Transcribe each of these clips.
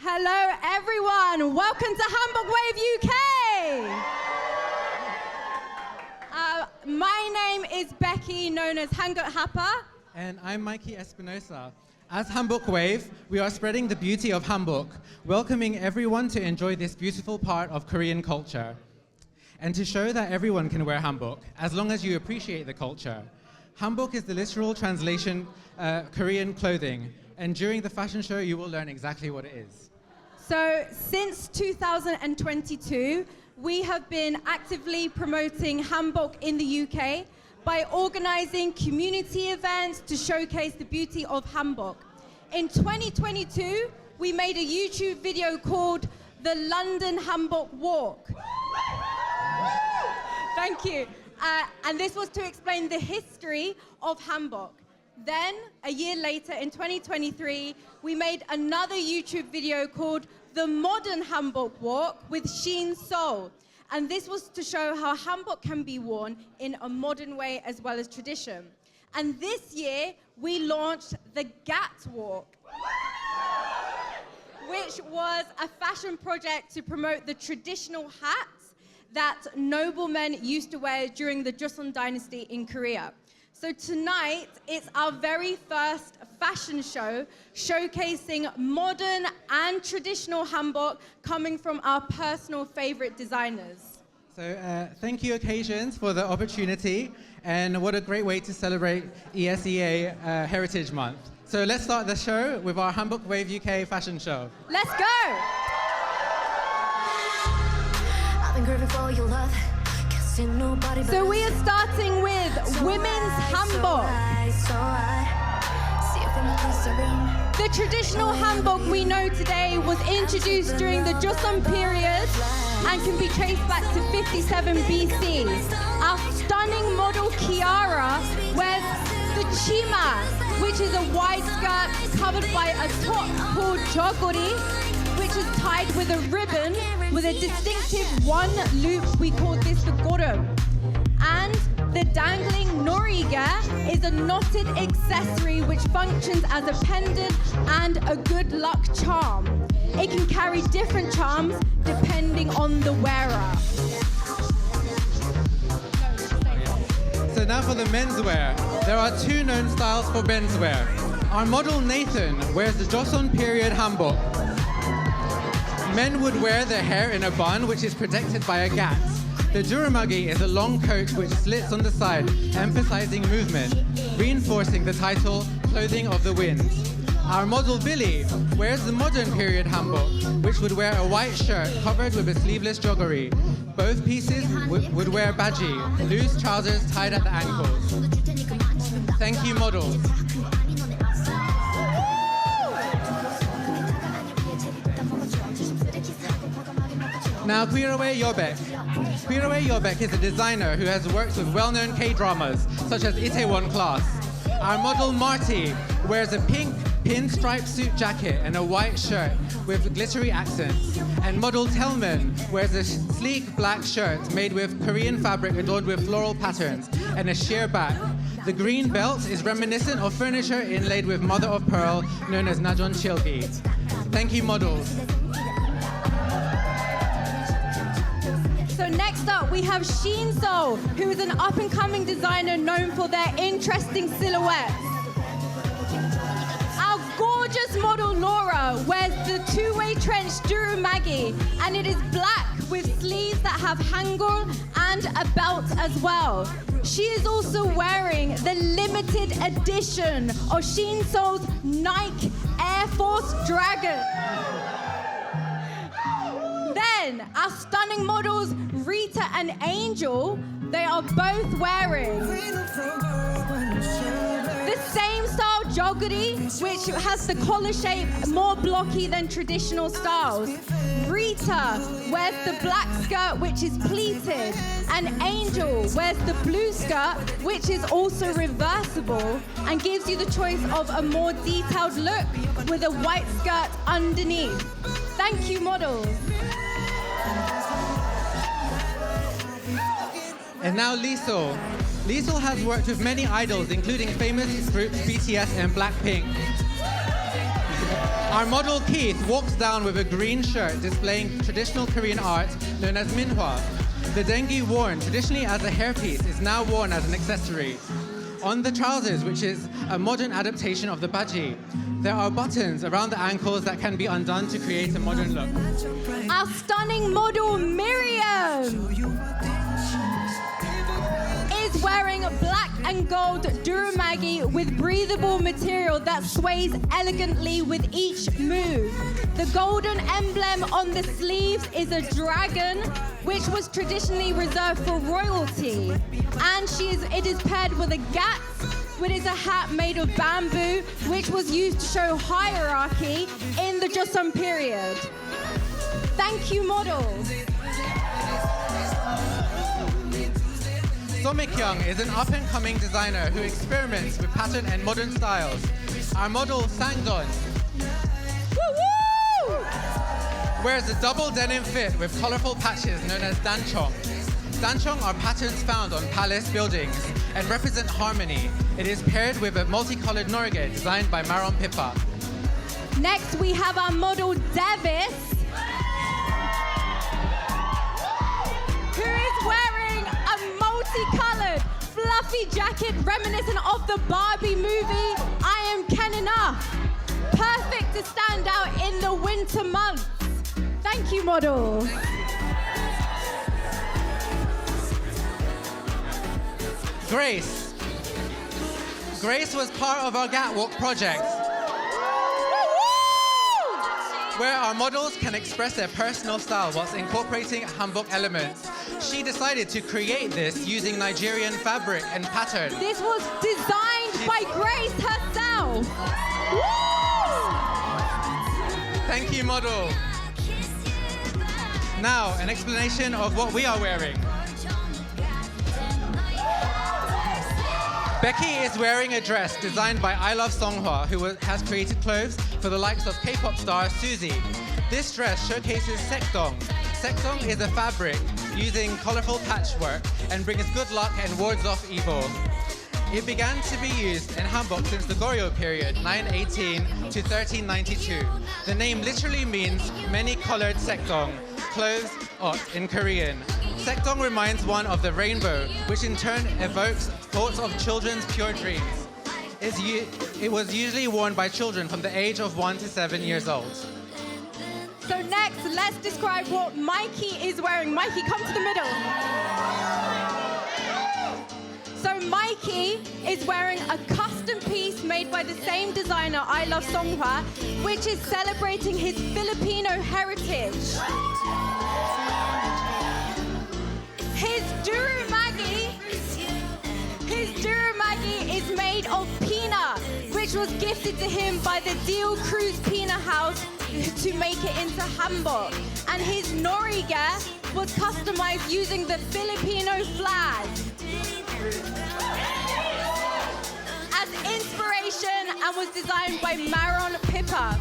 Hello, everyone. Welcome to Hanbok Wave UK. My name is Becky, known as Hanbok Hapa. And I'm Mikey Espinosa. As Hanbok Wave, we are spreading the beauty of Hanbok, welcoming everyone to enjoy this beautiful part of Korean culture. And to show that everyone can wear hanbok, as long as you appreciate the culture. Hanbok is the literal translation Korean clothing. And during the fashion show, you will learn exactly what it is. So, since 2022, we have been actively promoting hanbok in the UK by organizing community events to showcase the beauty of hanbok. In 2022, we made a YouTube video called The London Hanbok Walk. Thank you. And this was to explain the history of hanbok. Then, a year later, in 2023, we made another YouTube video called The Modern Hanbok Walk with Sheen Seoul. And this was to show how hanbok can be worn in a modern way as well as tradition. And this year, we launched the Gat Walk, which was a fashion project to promote the traditional hats that noblemen used to wear during the Joseon Dynasty in Korea. So tonight, it's our very first fashion show showcasing modern and traditional hanbok coming from our personal favorite designers. So thank you, Occasians, for the opportunity. And what a great way to celebrate ESEA Heritage Month. So let's start the show with our Hanbok Wave UK fashion show. Let's go! I've been craving for your love. So we are starting with women's hanbok. The traditional hanbok we know today was introduced during the Joseon period and can be traced back to 57 BC. Our stunning model Kiara wears the chima, which is a wide skirt covered by a top called jogori, which is tied with a ribbon with a distinctive one loop. We call this the gorum. And the dangling noriga is a knotted accessory which functions as a pendant and a good luck charm. It can carry different charms depending on the wearer. So now for the menswear. There are two known styles for menswear. Our model Nathan wears the Joseon period hanbok. Men would wear their hair in a bun, which is protected by a gat. The duramagi is a long coat which slits on the side, emphasizing movement, reinforcing the title, Clothing of the Wind. Our model Billy wears the modern period hanbok, which would wear a white shirt covered with a sleeveless joggery. Both pieces would wear baji, loose trousers tied at the ankles. Thank you, models. Now, Queeraway Yobek. Queeraway Yobek is a designer who has worked with well-known K-dramas, such as Itaewon Class. Our model Marty wears a pink pinstripe suit jacket and a white shirt with glittery accents. And model Telman wears a sleek black shirt made with Korean fabric adorned with floral patterns and a sheer back. The green belt is reminiscent of furniture inlaid with mother of pearl known as Najeon Chilgi. Thank you, models. So next up, we have Sheen Seoul, who is an up-and-coming designer known for their interesting silhouettes. Our gorgeous model Laura wears the two-way trench durumagi, and it is black with sleeves that have hangul and a belt as well. She is also wearing the limited edition of Sheen Seoul's Nike Air Force Dragon. Then, our stunning models, Rita and Angel, they are both wearing the same style joggery, which has the collar shape more blocky than traditional styles. Rita wears the black skirt, which is pleated, and Angel wears the blue skirt, which is also reversible and gives you the choice of a more detailed look with a white skirt underneath. Thank you, models. And now Liesel. Liesel has worked with many idols, including famous groups BTS and Blackpink. Our model Keith walks down with a green shirt displaying traditional Korean art known as minhwa. The dengi, worn traditionally as a hairpiece, is now worn as an accessory. On the trousers, which is a modern adaptation of the baji, there are buttons around the ankles that can be undone to create a modern look. Our stunning model Miriam is wearing black and gold durumagi with breathable material that sways elegantly with each move. The golden emblem on the sleeves is a dragon, which was traditionally reserved for royalty. And it is paired with a gat, which is a hat made of bamboo, which was used to show hierarchy in the Joseon period. Thank you, models. So Mi-kyung is an up-and-coming designer who experiments with pattern and modern styles. Our model Sang-don wears a double denim fit with colorful patches known as danchong. Danchong are patterns found on palace buildings and represent harmony. It is paired with a multicolored norige designed by Maron Pippa. Next, we have our model Devis, who is wearing a multicolored, fluffy jacket reminiscent of the Barbie movie, I Am Ken Enough. Perfect to stand out in the winter months. Thank you, models. Grace. Grace was part of our Gatwalk project, where our models can express their personal style whilst incorporating Hanbok elements. She decided to create this using Nigerian fabric and pattern. This was designed by Grace herself. Thank you, model. Now, an explanation of what we are wearing. Becky is wearing a dress designed by I Love Songhwa, who has created clothes for the likes of K-pop star Suzy. This dress showcases sekdong. Sekdong is a fabric using colorful patchwork and brings good luck and wards off evil. It began to be used in Hanbok since the Goryeo period, 918 to 1392. The name literally means many-colored sekdong, clothes in Korean. Sekdong reminds one of the rainbow, which in turn evokes thoughts of children's pure dreams. It was usually worn by children from the age of 1 to 7 years old. So next, let's describe what Mikey is wearing. Mikey, come to the middle. So Mikey is wearing a custom piece made by the same designer, I Love Songhwa, which is celebrating his Filipino heritage. His durumagi is made of pina, which was gifted to him by the Deal Cruz Pina House to make it into Hanbok. And his norige was customized using the Filipino flag as inspiration and was designed by Maron Pippa.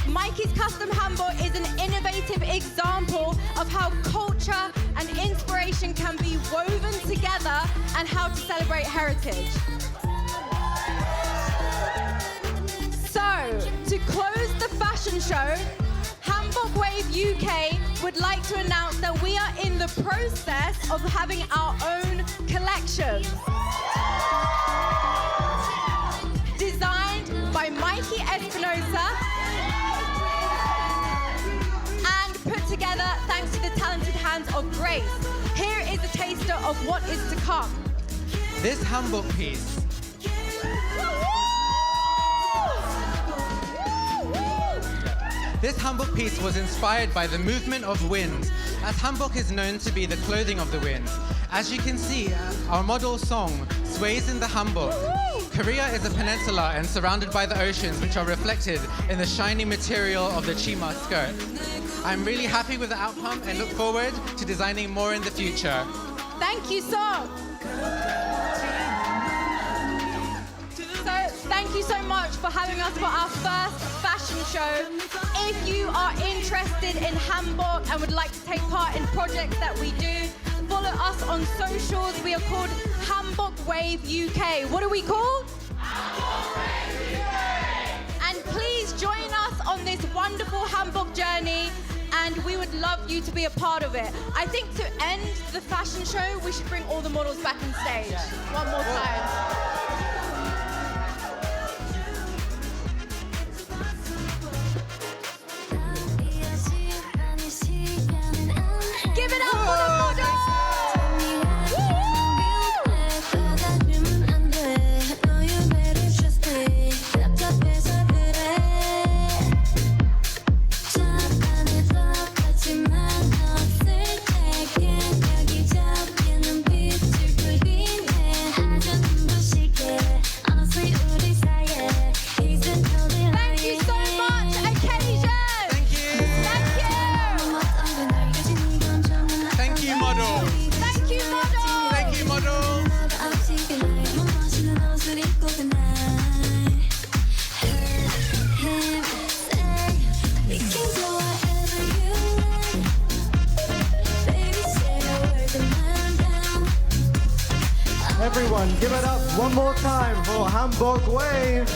Mikey's custom hanbok is an innovative example of how culture and inspiration can be woven together and how to celebrate heritage. So, to close the fashion show, Hanbok Wave UK would like to announce that we are in the process of having our own collection. Designed by Mikey Espinosa and put together thanks to the talented hands of Grace. Here is a taster of what is to come. This Hanbok piece This Hanbok piece was inspired by the movement of wind, as Hanbok is known to be the clothing of the wind. As you can see, our model Song sways in the Hanbok. Korea is a peninsula and surrounded by the oceans, which are reflected in the shiny material of the chima skirt. I'm really happy with the outcome and look forward to designing more in the future. Thank you, Song. Thank you so much for having us for our first fashion show. If you are interested in Hanbok and would like to take part in projects that we do, follow us on socials. We are called Hanbok Wave UK. What are we called? Hanbok Wave UK! And please join us on this wonderful Hanbok journey, and we would love you to be a part of it. I think to end the fashion show, we should bring all the models back on stage. One more time. Give it up for the models! Thank you so much, Occasians! Thank you. Thank you. Thank you, models. Thank you, models! Thank you, models. Everyone, give it up one more time for Hanbok Wave.